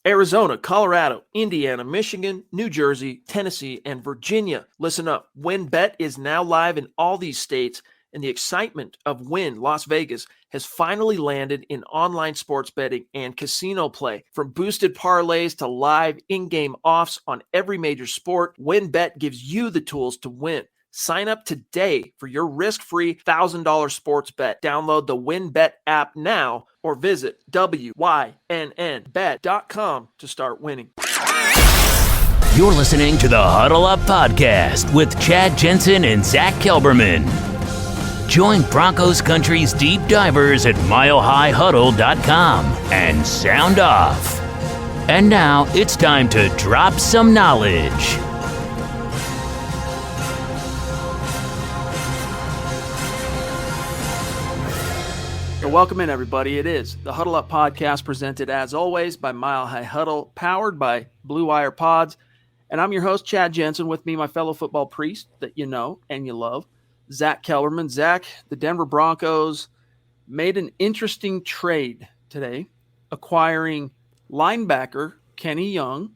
Arizona, Colorado, Indiana, Michigan, New Jersey, Tennessee, and Virginia. Listen up. WynnBET is now live in all these states, and the excitement of Wynn Las Vegas has finally landed in online sports betting and casino play. From boosted parlays to live in-game offs on every major sport, WynnBET gives you the tools to win. Sign up today for your risk-free $1,000 sports bet. Download the WynnBET app now or visit wynnbet.com to start winning. You're listening to the Huddle Up Podcast with Chad Jensen and Zack Kelberman. Join Broncos Country's deep divers at milehighhuddle.com and sound off. And now it's time to drop some knowledge. Welcome in, everybody. It is the Huddle Up Podcast, presented as always by Mile High Huddle, powered by Blue Wire Pods. And I'm your host, Chad Jensen. With me, my fellow football priest that you know and you love, Zack Kelberman. Zack, the Denver Broncos made an interesting trade today, acquiring linebacker Kenny Young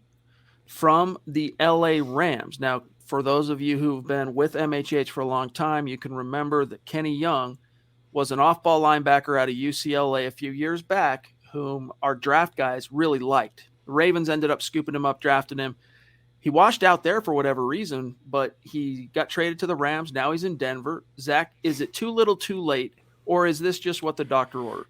from the LA Rams. Now, for those of you who've been with MHH for a long time, you can remember that Kenny Young was an off-ball linebacker out of UCLA a few years back, whom our draft guys really liked. The Ravens ended up scooping him up, drafting him. He washed out there for whatever reason, but he got traded to the Rams. Now he's in Denver. Zack, is it too little too late, or is this just what the doctor ordered?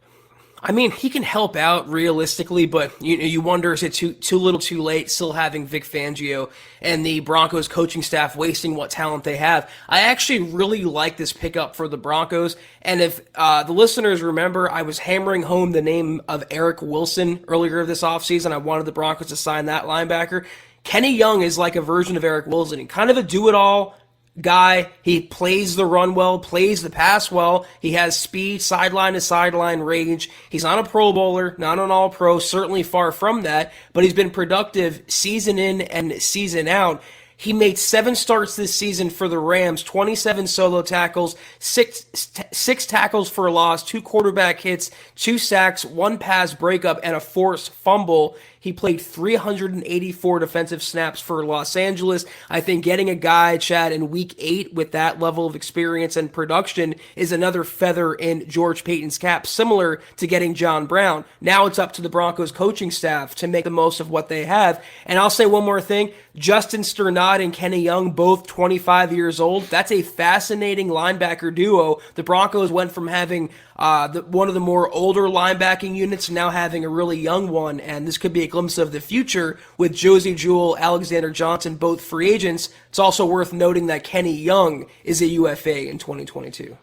I mean, he can help out realistically, but you wonder, is it too little too late, still having Vic Fangio and the Broncos coaching staff wasting what talent they have? I actually really like this pickup for the Broncos, and if the listeners remember, I was hammering home the name of Eric Wilson earlier this offseason. I wanted the Broncos to sign that linebacker. Kenny Young is like a version of Eric Wilson, kind of a do-it-all guy. He plays the run well, plays the pass well. He has speed, sideline to sideline range. He's not a Pro Bowler, not an All-Pro, certainly far from that, but he's been productive season in and season out. He made 7 starts this season for the Rams, 27 solo tackles, six tackles for a loss, 2 quarterback hits, 2 sacks, 1 pass breakup, and a forced fumble. He played 384 defensive snaps for Los Angeles. I think getting a guy, Chad, in week 8 with that level of experience and production is another feather in George Paton's cap, similar to getting John Brown. Now it's up to the Broncos coaching staff to make the most of what they have. And I'll say one more thing. Justin Sternad and Kenny Young, both 25 years old. That's a fascinating linebacker duo. The Broncos went from having one of the more older linebacking units to now having a really young one, and this could be a glimpse of the future with Josie Jewell, Alexander Johnson, both free agents. It's also worth noting that Kenny Young is a UFA in 2022.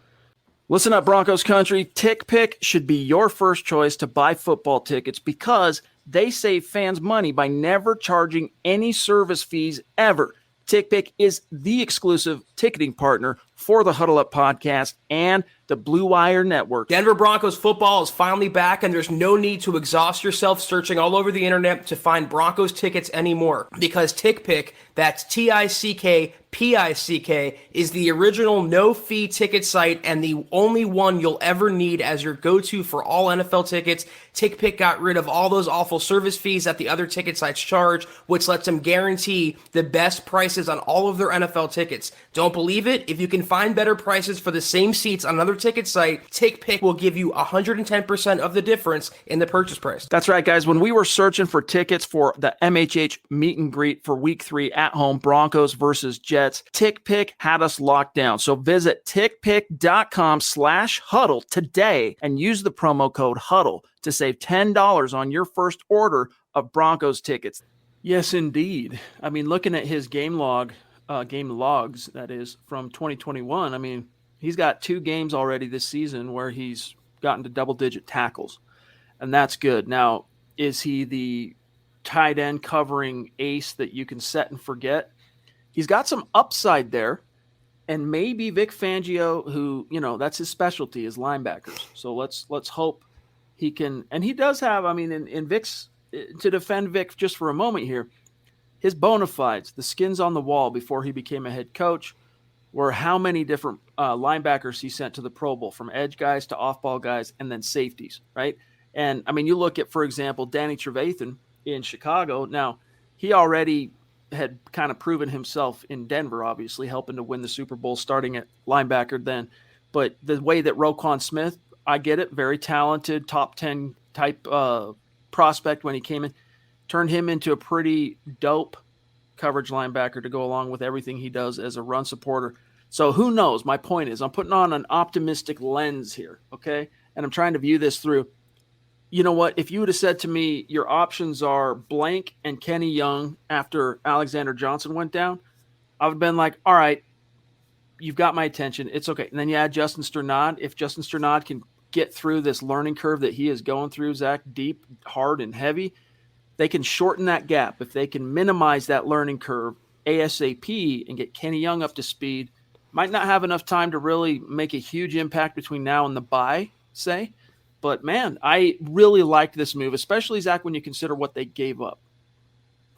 Listen up, Broncos country. TickPick should be your first choice to buy football tickets because they save fans money by never charging any service fees ever. TickPick is the exclusive ticketing partner for the Huddle Up Podcast and the Blue Wire Network. Denver Broncos football is finally back, and there's no need to exhaust yourself searching all over the internet to find Broncos tickets anymore, because TickPick, that's TickPick, is the original no-fee ticket site and the only one you'll ever need as your go-to for all NFL tickets. TickPick got rid of all those awful service fees that the other ticket sites charge, which lets them guarantee the best prices on all of their NFL tickets. Don't believe it? If you can find better prices for the same seats on another ticket site, TickPick will give you 110% of the difference in the purchase price. That's right, guys. When we were searching for tickets for the MHH meet and greet for week 3 at home, Broncos versus Jets, TickPick had us locked down. So visit tickpick.com/huddle today and use the promo code HUDDLE to save $10 on your first order of Broncos tickets. Yes, indeed. I mean, looking at his game logs, that is, from 2021, I mean, he's got 2 games already this season where he's gotten to double-digit tackles, and that's good. Now, is he the tight end covering ace that you can set and forget? He's got some upside there, and maybe Vic Fangio, who, that's his specialty, is linebackers. So let's hope he can, and he does have, I mean, in Vic's, to defend Vic just for a moment here, his bona fides, the skins on the wall before he became a head coach, were how many different linebackers he sent to the Pro Bowl, from edge guys to off-ball guys and then safeties, right? And, I mean, you look at, for example, Danny Trevathan, in Chicago. Now, he already had kind of proven himself in Denver, obviously, helping to win the Super Bowl starting at linebacker then. But the way that Roquan Smith, I get it, very talented, top 10 type prospect when he came in, turned him into a pretty dope coverage linebacker to go along with everything he does as a run supporter. So who knows? My point is I'm putting on an optimistic lens here, okay? And I'm trying to view this through, you know what? If you would have said to me, your options are blank and Kenny Young after Alexander Johnson went down, I would have been like, all right, you've got my attention. It's okay. And then you add Justin Strnad. If Justin Strnad can get through this learning curve that he is going through, Zach, deep, hard, and heavy, they can shorten that gap. If they can minimize that learning curve ASAP and get Kenny Young up to speed, might not have enough time to really make a huge impact between now and the bye, say. But, man, I really liked this move, especially, Zach, when you consider what they gave up.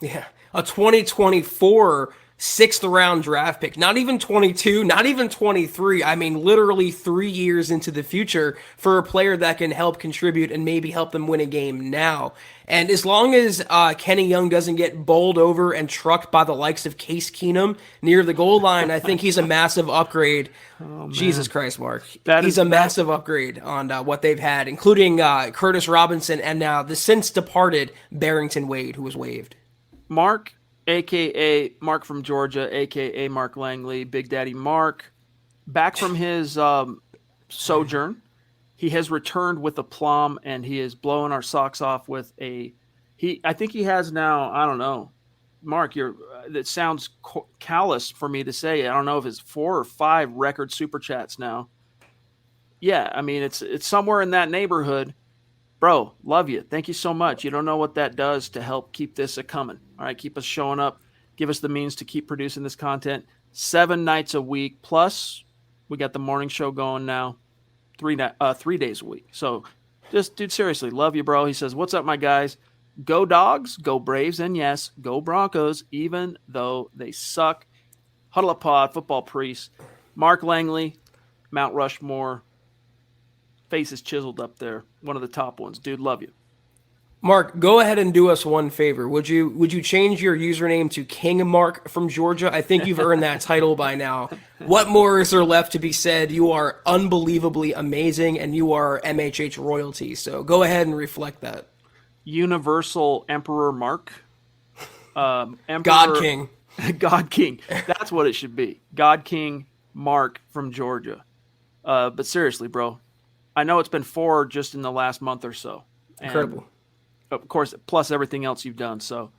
Yeah, a 2024 sixth-round draft pick. Not even 22, not even 23. I mean, literally 3 years into the future for a player that can help contribute and maybe help them win a game now. And as long as Kenny Young doesn't get bowled over and trucked by the likes of Case Keenum near the goal line, I think he's a massive upgrade. Oh, Jesus Christ, Mark. He's a massive upgrade on what they've had, including Curtis Robinson and now the since departed Barrington Wade, who was waived. Mark, a.k.a. Mark from Georgia, a.k.a. Mark Langley, Big Daddy Mark, back from his sojourn, he has returned with aplomb, and he is blowing our socks off with I think he has now, I don't know, Mark, that sounds callous for me to say. I don't know if it's 4 or 5 record Super Chats now. Yeah, I mean, it's somewhere in that neighborhood. Bro, love you. Thank you so much. You don't know what that does to help keep this a-coming. All right, keep us showing up. Give us the means to keep producing this content 7 nights a week. Plus, we got the morning show going now 3 days a week. So just, dude, seriously, love you, bro. He says, what's up, my guys? Go Dogs, go Braves, and yes, go Broncos, even though they suck. Huddle Up Pod, Football Priest, Mark Langley, Mount Rushmore. Face is chiseled up there. One of the top ones. Dude, love you. Mark, go ahead and do us one favor. Would you change your username to King Mark from Georgia? I think you've earned that title by now. What more is there left to be said? You are unbelievably amazing, and you are MHH royalty. So go ahead and reflect that. Universal Emperor Mark. Emperor, God King. God King. That's what it should be. God King Mark from Georgia. But seriously, bro, I know it's been 4 just in the last month or so. Incredible. And of course, plus everything else you've done. So,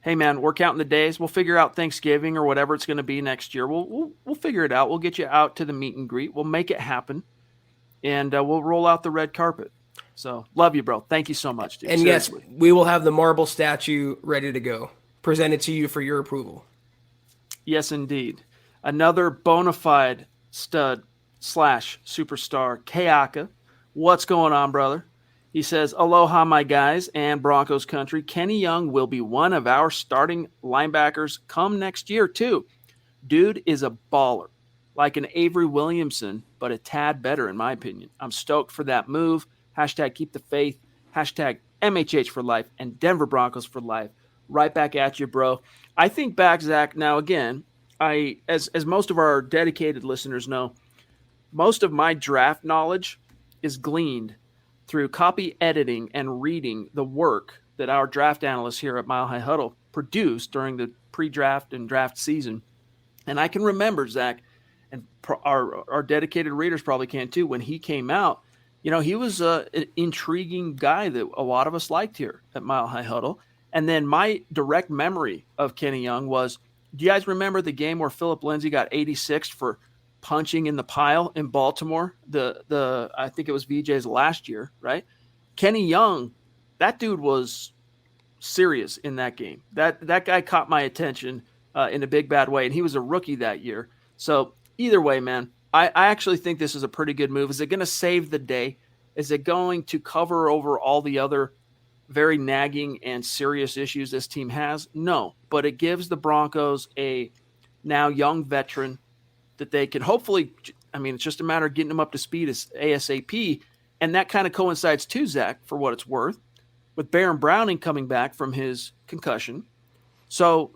hey, man, we're counting the days. We'll figure out Thanksgiving or whatever it's going to be next year. We'll figure it out. We'll get you out to the meet and greet. We'll make it happen. And we'll roll out the red carpet. So, love you, bro. Thank you so much, dude. And seriously. Yes, we will have the marble statue ready to go, presented to you for your approval. Yes, indeed. Another bona fide stud / superstar, Keaka. What's going on, brother? He says, aloha, my guys, and Broncos country. Kenny Young will be one of our starting linebackers come next year, too. Dude is a baller, like an Avery Williamson, but a tad better, in my opinion. I'm stoked for that move. Hashtag keep the faith. Hashtag MHH for life and Denver Broncos for life. Right back at you, bro. I think back, Zach, now again, as most of our dedicated listeners know, most of my draft knowledge is gleaned through copy editing and reading the work that our draft analysts here at Mile High Huddle produced during the pre-draft and draft season. And I can remember, Zach, and our dedicated readers probably can too, when he came out, you know, he was an intriguing guy that a lot of us liked here at Mile High Huddle. And then my direct memory of Kenny Young was, do you guys remember the game where Philip Lindsay got 86 for punching in the pile in Baltimore? I think it was VJ's last year, right? Kenny Young, that dude was serious in that game. That guy caught my attention in a big bad way, and he was a rookie that year. So either way, man, I actually think this is a pretty good move. Is it going to save the day? Is it going to cover over all the other very nagging and serious issues this team has? No, but it gives the Broncos a now young veteran that they can hopefully, I mean, it's just a matter of getting them up to speed as ASAP. And that kind of coincides too, Zach, for what it's worth, with Baron Browning coming back from his concussion. So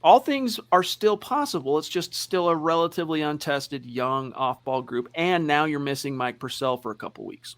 all things are still possible. It's just still a relatively untested young off-ball group. And now you're missing Mike Purcell for a couple weeks.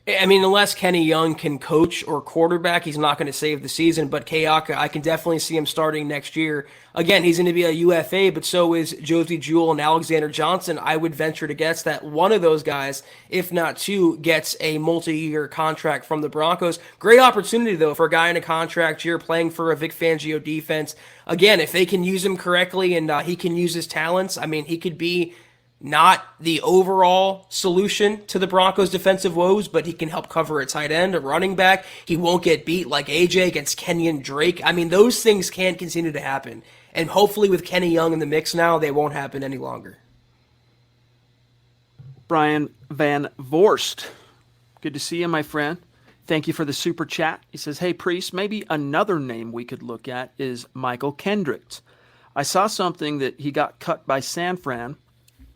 I mean, unless Kenny Young can coach or quarterback, he's not going to save the season. But Kayaka, I can definitely see him starting next year. Again, he's going to be a UFA, but so is Josie Jewell and Alexander Johnson. I would venture to guess that one of those guys, if not two, gets a multi-year contract from the Broncos. Great opportunity, though, for a guy in a contract year playing for a Vic Fangio defense. Again, if they can use him correctly and he can use his talents, I mean, he could be not the overall solution to the Broncos' defensive woes, but he can help cover a tight end, a running back. He won't get beat like AJ against Kenyon Drake. I mean, those things can't continue to happen. And hopefully with Kenny Young in the mix now, they won't happen any longer. Brian Van Vorst, good to see you, my friend. Thank you for the super chat. He says, hey, Priest, maybe another name we could look at is Michael Kendricks. I saw something that he got cut by San Fran,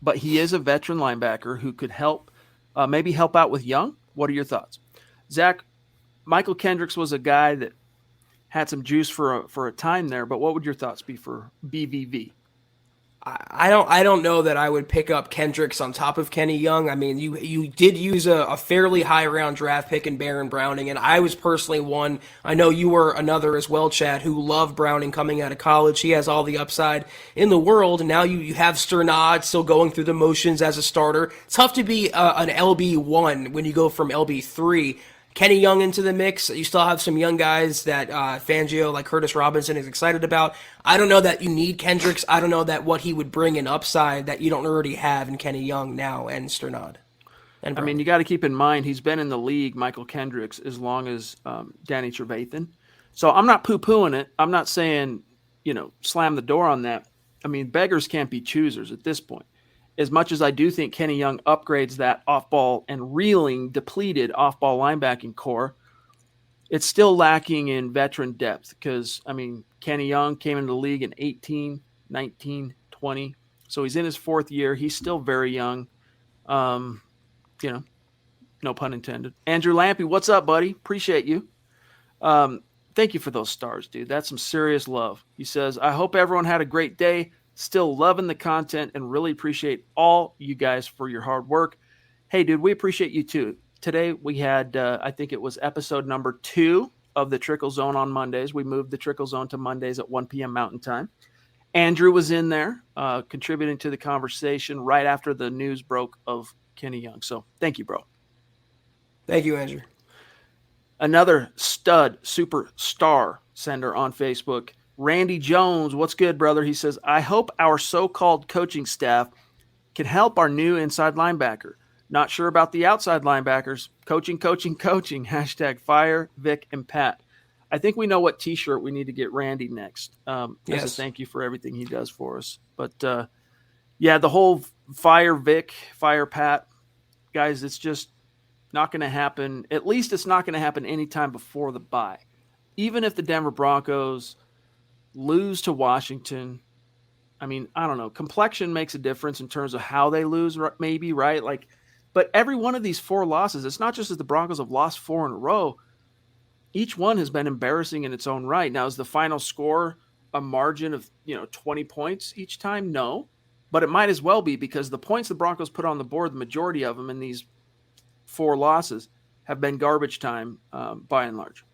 but he is a veteran linebacker who could help, maybe help out with Young. What are your thoughts? Zach, Michael Kendricks was a guy that had some juice for a time there, but what would your thoughts be for BVV? I don't know that I would pick up Kendricks on top of Kenny Young. I mean, you did use a fairly high round draft pick in Baron Browning, and I was personally one. I know you were another as well, Chad, who loved Browning coming out of college. He has all the upside in the world. And now you have Sternad still going through the motions as a starter. It's tough to be an LB1 when you go from LB3. Kenny Young into the mix. You still have some young guys that Fangio, like Curtis Robinson, is excited about. I don't know that you need Kendricks. I don't know that what he would bring in upside that you don't already have in Kenny Young now and Sternad. I mean, you got to keep in mind he's been in the league, Michael Kendricks, as long as Danny Trevathan. So I'm not poo-pooing it. I'm not saying, slam the door on that. I mean, beggars can't be choosers at this point. As much as I do think Kenny Young upgrades that off-ball and reeling, depleted off-ball linebacking core, it's still lacking in veteran depth because, I mean, Kenny Young came into the league in 18, 19, 20. So he's in his fourth year. He's still very young. No pun intended. Andrew Lampy, what's up, buddy? Appreciate you. Thank you for those stars, dude. That's some serious love. He says, I hope everyone had a great day. Still loving the content and really appreciate all you guys for your hard work. Hey, dude, we appreciate you too. Today we had, I think it was episode number 2 of the Trickle Zone on Mondays. We moved the Trickle Zone to Mondays at 1 p.m. Mountain Time. Andrew was in there contributing to the conversation right after the news broke of Kenny Young. So thank you, bro. Thank you, Andrew. Another stud superstar sender on Facebook. Randy Jones, what's good, brother? He says, I hope our so-called coaching staff can help our new inside linebacker. Not sure about the outside linebackers. Coaching. Hashtag fire Vic and Pat. I think we know what T-shirt we need to get Randy next. As a thank you for everything he does for us. But, the whole fire Vic, fire Pat, guys, it's just not going to happen. At least it's not going to happen anytime before the bye. Even if the Denver Broncos lose to Washington, I mean, I don't know. Complexion makes a difference in terms of how they lose, maybe, right? But every one of these 4 losses, it's not just that the Broncos have lost 4 in a row. Each one has been embarrassing in its own right. Now, is the final score a margin of 20 points each time? No, but it might as well be because the points the Broncos put on the board, the majority of them in these 4 losses have been garbage time by and large.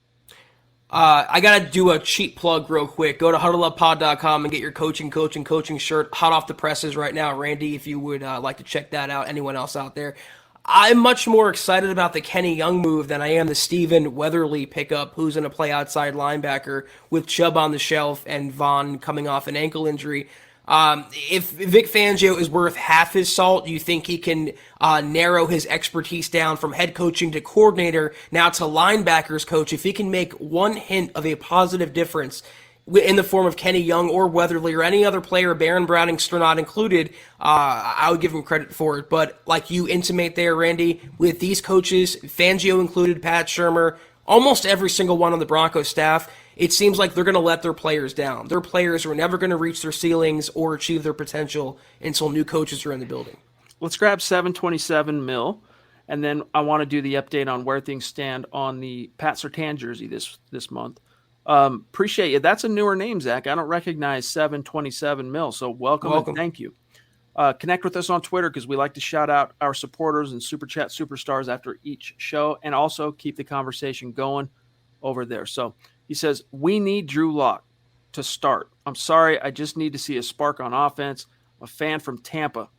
I got to do a cheap plug real quick. Go to huddleuppod.com and get your coaching shirt hot off the presses right now. Randy, if you would like to check that out, anyone else out there. I'm much more excited about the Kenny Young move than I am the Stephen Weatherly pickup, who's going to play outside linebacker with Chubb on the shelf and Vaughn coming off an ankle injury. If Vic Fangio is worth half his salt, you think he can narrow his expertise down from head coaching to coordinator, now to linebackers coach. If he can make one hint of a positive difference in the form of Kenny Young or Weatherly or any other player, Baron Browning, Sternad included, I would give him credit for it. But like you intimate there, Randy, with these coaches, Fangio included, Pat Shurmur, almost every single one on the Broncos staff, it seems like they're going to let their players down. Their players are never going to reach their ceilings or achieve their potential until new coaches are in the building. Let's grab $727 million. And then I want to do the update on where things stand on the Pat Surtain jersey this month. Appreciate you. That's a newer name, Zach. I don't recognize 727 mil. So welcome and thank you. Connect with us on Twitter because we like to shout out our supporters and Super Chat superstars after each show, and also keep the conversation going over there. So he says, we need Drew Lock to start. I'm sorry. I just need to see a spark on offense. I'm a fan from Tampa.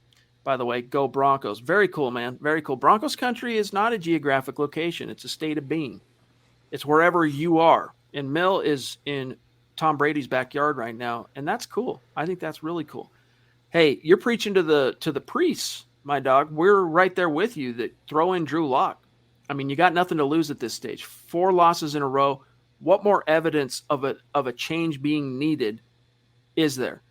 By the way, go Broncos. Very cool, man. Very cool. Broncos country is not a geographic location. It's a state of being. It's wherever you are. And Mill is in Tom Brady's backyard right now, and that's cool. I think that's really cool. Hey, you're preaching to the priests, my dog. We're right there with you that throw in Drew Lock. I mean, you got nothing to lose at this stage. 4 losses in a row. What more evidence of a change being needed is there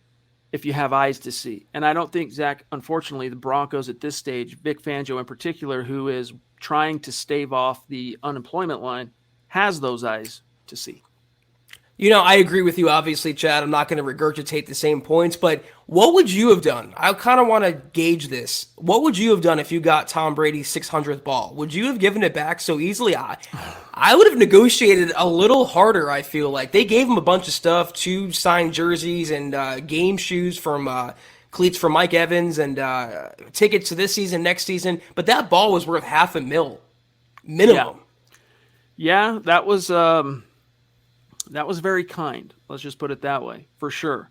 if you have eyes to see? And I don't think, Zach, unfortunately, the Broncos at this stage, Vic Fangio in particular, who is trying to stave off the unemployment line, has those eyes to see. I agree with you, obviously, Chad. I'm not going to regurgitate the same points, but what would you have done? I kind of want to gauge this. What would you have done if you got Tom Brady's 600th ball? Would you have given it back so easily? I would have negotiated a little harder, I feel like. They gave him a bunch of stuff, 2 signed jerseys and game shoes from cleats from Mike Evans and tickets to this season, next season, but that ball was worth $500,000 minimum. Yeah, that was very kind. Let's just put it that way, for sure.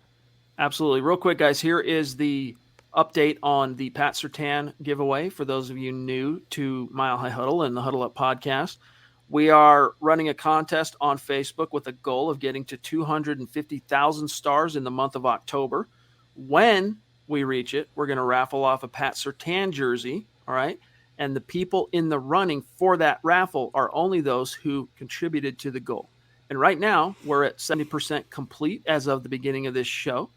Absolutely. Real quick, guys, here is the update on the Pat Surtain giveaway for those of you new to Mile High Huddle and the Huddle Up podcast. We are running a contest on Facebook with a goal of getting to 250,000 stars in the month of October. When we reach it, we're going to raffle off a Pat Surtain jersey, all right? And the people in the running for that raffle are only those who contributed to the goal. And right now, we're at 70% complete as of the beginning of this show.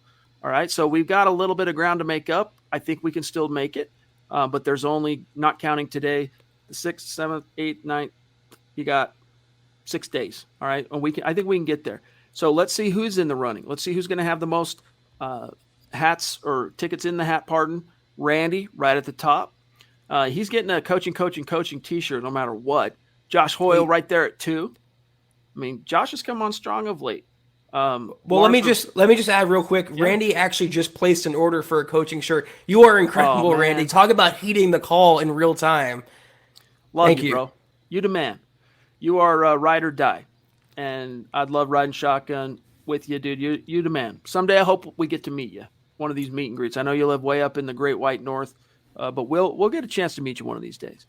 All right, so we've got a little bit of ground to make up. I think we can still make it, but there's only, not counting today, the 6th, 7th, 8th, 9th, you got 6 days. All right, and I think we can get there. So let's see who's in the running. Let's see who's going to have the most hats or tickets in the hat, pardon. Randy, right at the top. He's getting a coaching T-shirt no matter what. Josh Hoyle right there at 2. I mean, Josh has come on strong of late. Let me just add real quick. Yeah. Randy actually just placed an order for a coaching shirt. You are incredible, Randy. Talk about heeding the call in real time. Thank you, bro. You the man. You are ride or die, and I'd love riding shotgun with you, dude. You the man. Someday I hope we get to meet you. One of these meet and greets. I know you live way up in the Great White North, but we'll get a chance to meet you one of these days.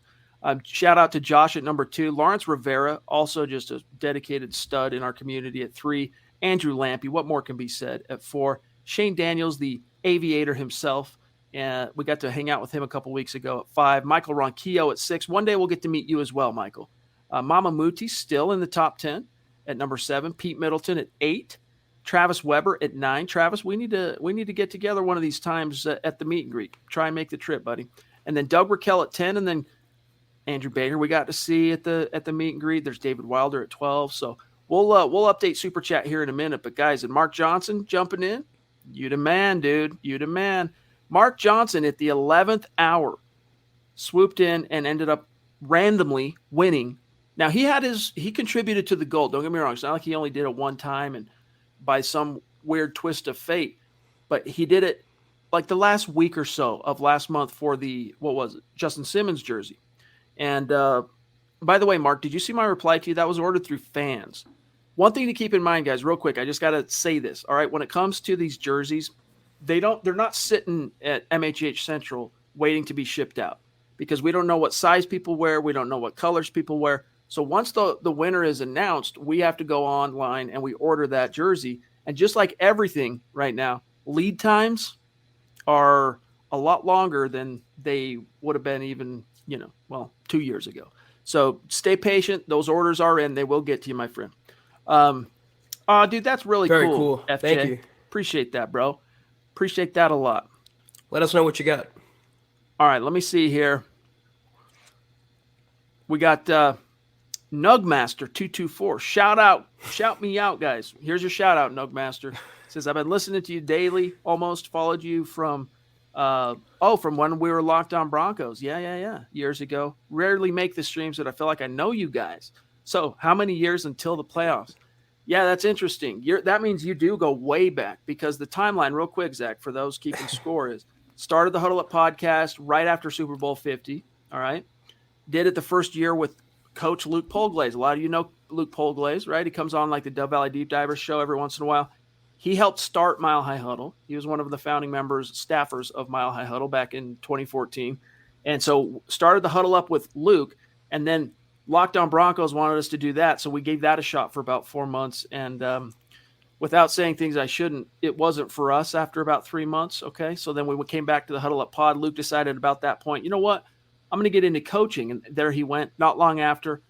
Shout out to Josh at number 2. Lawrence Rivera, also just a dedicated stud in our community at 3. Andrew Lampy, what more can be said at 4. Shane Daniels, the aviator himself. We got to hang out with him a couple weeks ago at 5. Michael Ronquillo at 6. One day we'll get to meet you as well, Michael. Mama Muti still in the top 10 at number 7. Pete Middleton at 8. Travis Weber at 9. Travis, we need to get together one of these times at the meet and greet. Try and make the trip, buddy. And then Doug Raquel at 10, and then Andrew Baker we got to see at the meet and greet. There's David Wilder at 12. So we'll update Super Chat here in a minute. But guys, and Mark Johnson jumping in, you the man, dude. You the man. Mark Johnson at the 11th hour swooped in and ended up randomly winning. Now he contributed to the goal. Don't get me wrong. It's not like he only did it one time and by some weird twist of fate, but he did it like the last week or so of last month for the, Justin Simmons jersey. And by the way, Mark, did you see my reply to you? That was ordered through fans. One thing to keep in mind, guys, real quick, I just got to say this. All right, when it comes to these jerseys, they're not sitting at MHH Central waiting to be shipped out because we don't know what size people wear. We don't know what colors people wear. So once the winner is announced, we have to go online and we order that jersey. And just like everything right now, lead times are a lot longer than they would have been even, 2 years ago. So stay patient. Those orders are in. They will get to you, my friend. Dude, that's really very cool. FJ. Thank you. Appreciate that, bro. Appreciate that a lot. Let us know what you got. All right, let me see here. We got Nugmaster224. Shout me out, guys. Here's your shout out, Nugmaster. Says, I've been listening to you daily, almost followed you from From when we were Locked On Broncos. Yeah. Years ago. Rarely make the streams, but I feel like I know you guys. So, how many years until the playoffs? Yeah, that's interesting. That means you do go way back, because the timeline, real quick, Zach, for those keeping score, is started the Huddle Up podcast right after Super Bowl 50. All right. Did it the first year with Coach Luke Polglaze. A lot of you know Luke Polglaze, right? He comes on like the Dove Valley Deep Divers show every once in a while. He helped start Mile High Huddle. He was one of the founding members, staffers of Mile High Huddle back in 2014. And so started the Huddle Up with Luke, and then Locked On Broncos wanted us to do that. So we gave that a shot for about 4 months. And without saying things I shouldn't, it wasn't for us after about 3 months. Okay. So then we came back to the Huddle Up pod. Luke decided about that point, you know what? I'm going to get into coaching. And there he went. Not long after,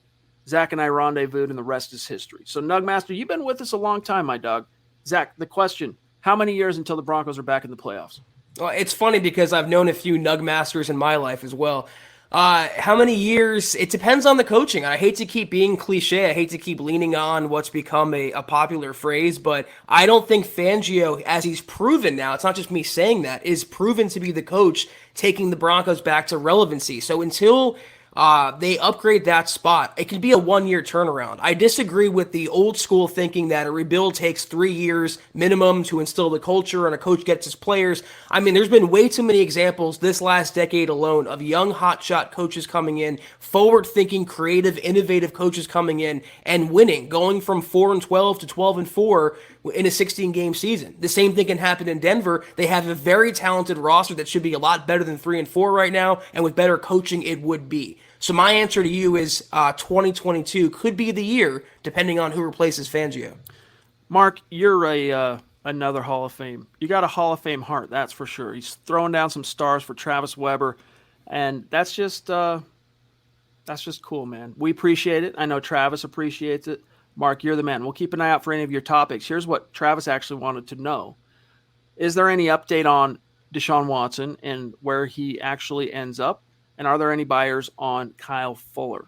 Zach and I rendezvoused, and the rest is history. So Nugmaster, you've been with us a long time, my dog. Zach, the question, how many years until the Broncos are back in the playoffs? Well, it's funny because I've known a few Nug Masters in my life as well. How many years? It depends on the coaching. I hate to keep being cliche. I hate to keep leaning on what's become a popular phrase, but I don't think Fangio, as he's proven now, it's not just me saying that, is proven to be the coach taking the Broncos back to relevancy. So until they upgrade that spot, it could be a 1-year turnaround. I disagree with the old school thinking that a rebuild takes 3 years minimum to instill the culture and a coach gets his players. I mean, there's been way too many examples this last decade alone of young hotshot coaches coming in, forward-thinking, creative, innovative coaches coming in and winning, going from 4-12 to 12-4 in a 16-game season. The same thing can happen in Denver. They have a very talented roster that should be a lot better than 3-4 right now, and with better coaching, it would be. So my answer to you is 2022 could be the year, depending on who replaces Fangio. Mark, you're another Hall of Fame. You got a Hall of Fame heart, that's for sure. He's throwing down some stars for Travis Weber, and that's just cool, man. We appreciate it. I know Travis appreciates it. Mark, you're the man. We'll keep an eye out for any of your topics. Here's what Travis actually wanted to know. Is there any update on Deshaun Watson and where he actually ends up? And are there any buyers on Kyle Fuller?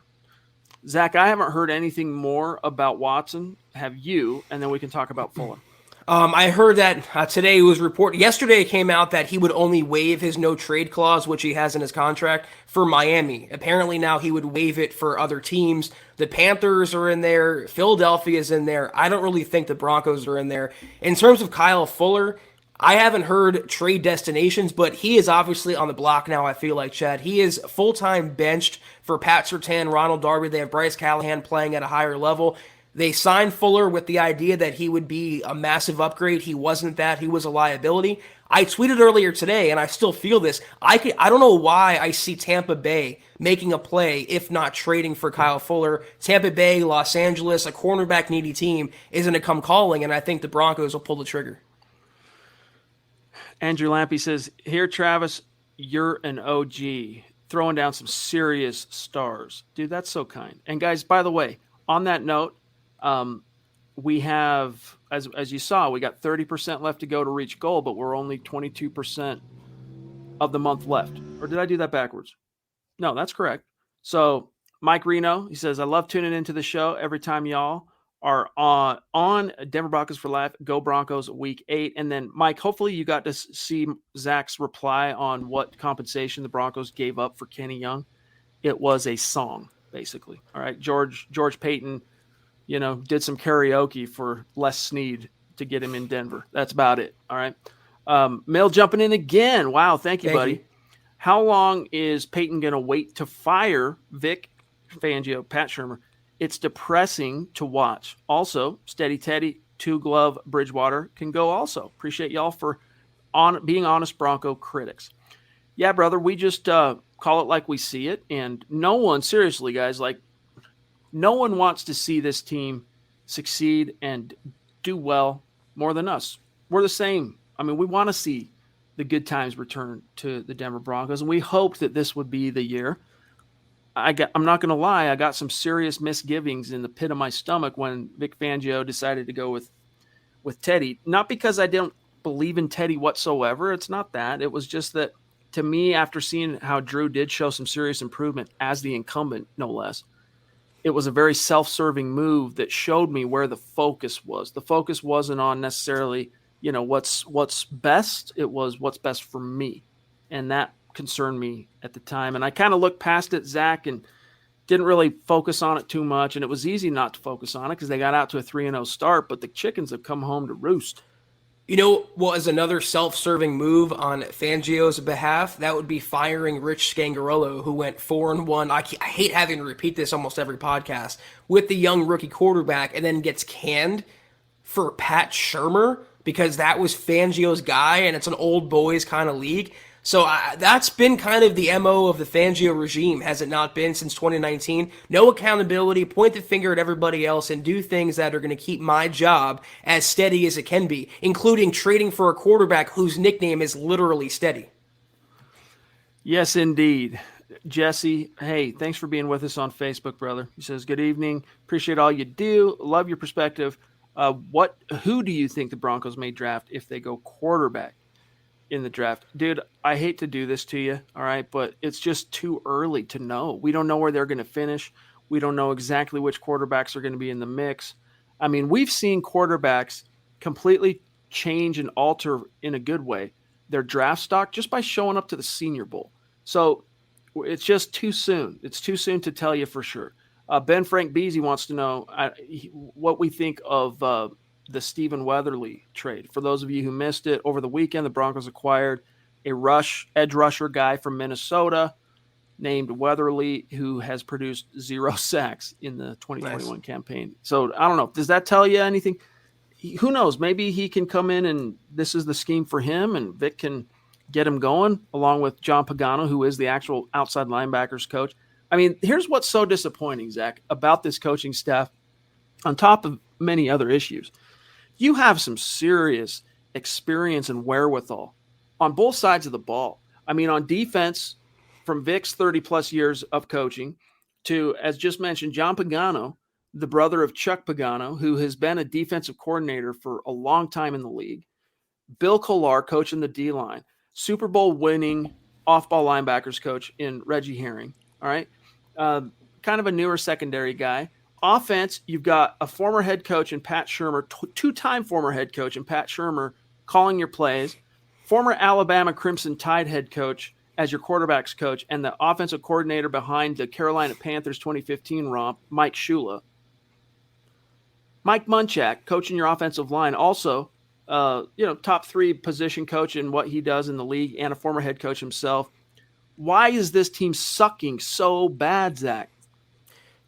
Zach, I haven't heard anything more about Watson. Have you? And then we can talk about Fuller. I heard that today it was reported. Yesterday it came out that he would only waive his no trade clause, which he has in his contract, for Miami. Apparently now he would waive it for other teams. The Panthers are in there. Philadelphia is in there. I don't really think the Broncos are in there. In terms of Kyle Fuller, I haven't heard trade destinations, but he is obviously on the block now, I feel like, Chad. He is full-time benched for Pat Surtain, Ronald Darby. They have Bryce Callahan playing at a higher level. They signed Fuller with the idea that he would be a massive upgrade. He wasn't that. He was a liability. I tweeted earlier today, and I still feel this. I don't know why I see Tampa Bay making a play, if not trading for Kyle Fuller. Tampa Bay, Los Angeles, a cornerback-needy team, isn't to come calling, and I think the Broncos will pull the trigger. Andrew Lampy says, here, Travis, you're an OG. Throwing down some serious stars. Dude, that's so kind. And guys, by the way, on that note, we have, as you saw, we got 30% left to go to reach goal, but we're only 22% of the month left. Or did I do that backwards? No, that's correct. So Mike Reno, he says, I love tuning into the show every time y'all are on Denver Broncos for Life. Go Broncos week 8. And then Mike, hopefully you got to see Zach's reply on what compensation the Broncos gave up for Kenny Young. It was a song, basically. All right. George Payton, did some karaoke for Les Snead to get him in Denver. That's about it. All right. Mail jumping in again. Wow. Thank you, buddy. How long is Payton going to wait to fire Vic Fangio, Pat Shurmur? It's depressing to watch. Also, Steady Teddy, Two Glove, Bridgewater can go also. Appreciate y'all for being honest Bronco critics. Yeah, brother, we just call it like we see it. And no one, seriously, guys, no one wants to see this team succeed and do well more than us. We're the same. I mean, we want to see the good times return to the Denver Broncos, and we hoped that this would be the year. I'm not going to lie, I got some serious misgivings in the pit of my stomach when Vic Fangio decided to go with Teddy. Not because I didn't believe in Teddy whatsoever. It's not that. It was just that, to me, after seeing how Drew did show some serious improvement as the incumbent, no less, it was a very self-serving move that showed me where the focus was. The focus wasn't on necessarily, what's best. It was what's best for me. and that concerned me at the time. And I kind of looked past it, Zach, and didn't really focus on it too much. And it was easy not to focus on it because they got out to a 3-0 start, but the Chickens have come home to roost. You know what is another self-serving move on Fangio's behalf? That would be firing Rich Scangarello, who went 4-1. I hate having to repeat this almost every podcast, with the young rookie quarterback, and then gets canned for Pat Shurmur because that was Fangio's guy, and it's an old boys kind of league. So that's been kind of the MO of the Fangio regime, has it not been, since 2019? No accountability, point the finger at everybody else, and do things that are going to keep my job as steady as it can be, including trading for a quarterback whose nickname is literally Steady. Yes, indeed. Jesse, hey, thanks for being with us on Facebook, brother. He says, good evening. Appreciate all you do. Love your perspective. Who do you think the Broncos may draft if they go quarterback in the draft? Dude, I hate to do this to you, all right, but it's just too early to know. We don't know where they're going to finish. We don't know exactly which quarterbacks are going to be in the mix. I mean, we've seen quarterbacks completely change and alter in a good way their draft stock just by showing up to the Senior Bowl. So it's just too soon. It's too soon to tell you for sure. Ben Frank Beasy wants to know what we think of the Stephen Weatherly trade. For those of you who missed it, over the weekend, the Broncos acquired a edge rusher guy from Minnesota named Weatherly, who has produced 0 sacks in the 2021 campaign. So I don't know. Does that tell you anything? Who knows? Maybe he can come in and this is the scheme for him, and Vic can get him going along with John Pagano, who is the actual outside linebackers coach. I mean, here's what's so disappointing, Zach, about this coaching staff, on top of many other issues. You have some serious experience and wherewithal on both sides of the ball. I mean, on defense, from Vic's 30-plus years of coaching to, as just mentioned, John Pagano, the brother of Chuck Pagano, who has been a defensive coordinator for a long time in the league. Bill Kollar coaching the D-line. Super Bowl winning off-ball linebackers coach in Reggie Herring. All right. Kind of a newer secondary guy. Offense, you've got a former head coach in Pat Shurmur, two-time former head coach in Pat Shurmur calling your plays, former Alabama Crimson Tide head coach as your quarterback's coach, and the offensive coordinator behind the Carolina Panthers 2015 romp, Mike Shula. Mike Munchak coaching your offensive line, also top 3 position coach in what he does in the league and a former head coach himself. Why is this team sucking so bad, Zach?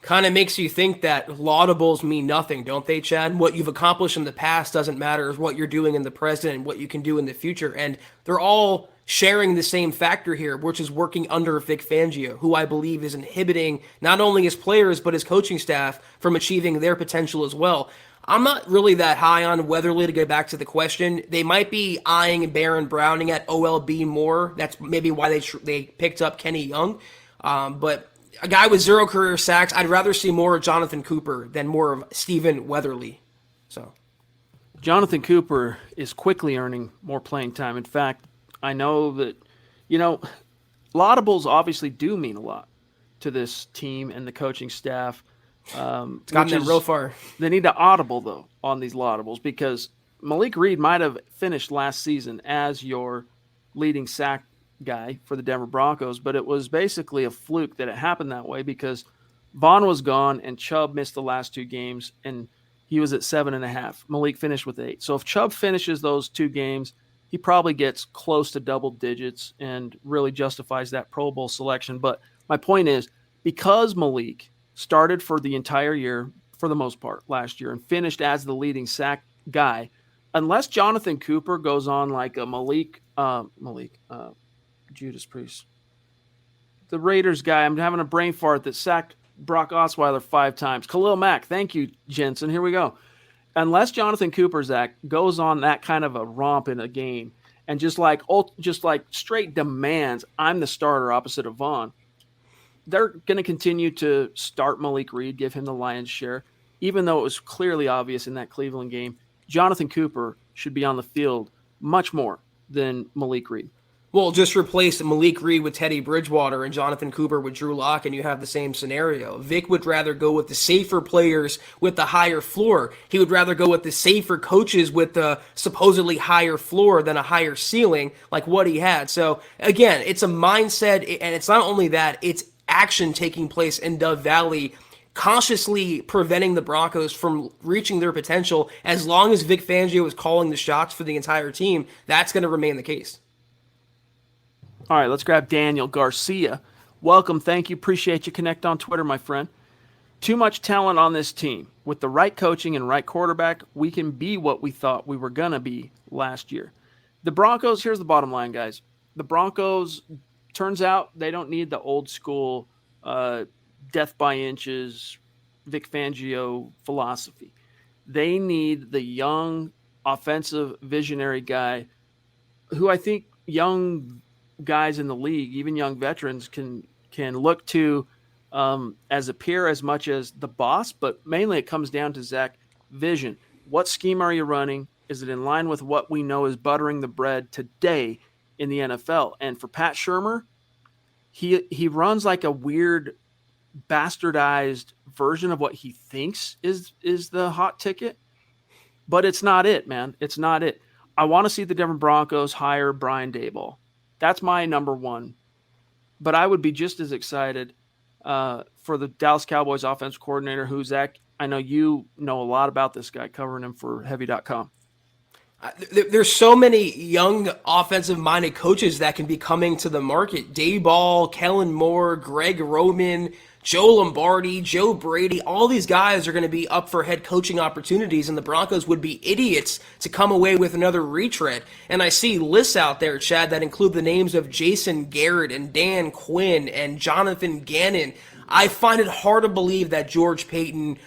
Kind of makes you think that laudables mean nothing, don't they, Chad? What you've accomplished in the past doesn't matter. It's what you're doing in the present and what you can do in the future. And they're all sharing the same factor here, which is working under Vic Fangio, who I believe is inhibiting not only his players but his coaching staff from achieving their potential as well. I'm not really that high on Weatherly, to get back to the question. They might be eyeing Baron Browning at OLB more. That's maybe why they picked up Kenny Young. But a guy with 0 career sacks, I'd rather see more of Jonathan Cooper than more of Stephen Weatherly. So, Jonathan Cooper is quickly earning more playing time. In fact, I know that, laudables obviously do mean a lot to this team and the coaching staff. It's gotten them real far. They need to audible, though, on these laudables, because Malik Reed might have finished last season as your leading sack guy for the Denver Broncos, but it was basically a fluke that it happened that way because Vaughn was gone and Chubb missed the last 2 games, and he was at 7.5. Malik finished with 8. So if Chubb finishes those 2 games, he probably gets close to double digits and really justifies that Pro Bowl selection. But my point is, because Malik started for the entire year, for the most part, last year, and finished as the leading sack guy, unless Jonathan Cooper goes on like a Judas Priest, the Raiders guy, I'm having a brain fart, that sacked Brock Osweiler 5 times. Khalil Mack, thank you, Jensen. Here we go. Unless Jonathan Cooper, Zach, goes on that kind of a romp in a game and just like straight demands, I'm the starter opposite of Vaughn, they're going to continue to start Malik Reed, give him the lion's share, even though it was clearly obvious in that Cleveland game. Jonathan Cooper should be on the field much more than Malik Reed. Well, just replace Malik Reed with Teddy Bridgewater and Jonathan Cooper with Drew Lock, and you have the same scenario. Vic would rather go with the safer players with the higher floor. He would rather go with the safer coaches with the supposedly higher floor than a higher ceiling like what he had. So, again, it's a mindset, and it's not only that, it's action taking place in Dove Valley, consciously preventing the Broncos from reaching their potential. As long as Vic Fangio is calling the shots for the entire team, that's going to remain the case. All right, let's grab Daniel Garcia. Welcome, thank you, appreciate you. Connect on Twitter, my friend. Too much talent on this team. With the right coaching and right quarterback, we can be what we thought we were going to be last year. The Broncos, here's the bottom line, guys. The Broncos, turns out they don't need the old school death by inches Vic Fangio philosophy. They need the young offensive visionary guy who I think young guys in the league, even young veterans, can look to as a peer as much as the boss, but mainly it comes down to Zach vision. What scheme are you running? Is it in line with what we know is buttering the bread today in the NFL? And for Pat Shurmur, he runs like a weird bastardized version of what he thinks is the hot ticket, but it's not it, man. It's not it. I want to see the Denver Broncos hire Brian Daboll. That's my number one. But I would be just as excited for the Dallas Cowboys offensive coordinator, who, Zach, I know you know a lot about this guy, covering him for Heavy.com. There's so many young offensive-minded coaches that can be coming to the market. Daboll, Kellen Moore, Greg Roman, Joe Lombardi, Joe Brady, all these guys are going to be up for head coaching opportunities, and the Broncos would be idiots to come away with another retread. And I see lists out there, Chad, that include the names of Jason Garrett and Dan Quinn and Jonathan Gannon. I find it hard to believe that George Paton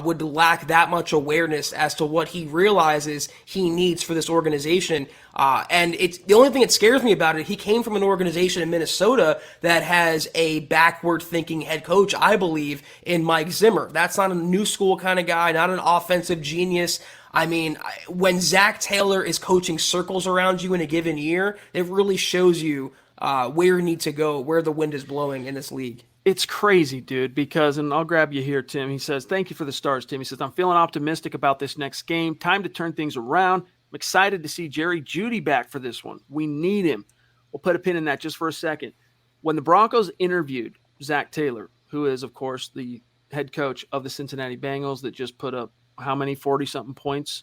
would lack that much awareness as to what he realizes he needs for this organization. And it's the only thing that scares me about it, he came from an organization in Minnesota that has a backward-thinking head coach, I believe, in Mike Zimmer. That's not a new school kind of guy, not an offensive genius. I mean, when Zach Taylor is coaching circles around you in a given year, it really shows you where you need to go, where the wind is blowing in this league. It's crazy, dude, because, and I'll grab you here, Tim. He says, thank you for the stars, Tim. He says, I'm feeling optimistic about this next game. Time to turn things around. I'm excited to see Jerry Jeudy back for this one. We need him. We'll put a pin in that just for a second. When the Broncos interviewed Zach Taylor, who is, of course, the head coach of the Cincinnati Bengals that just put up how many 40-something points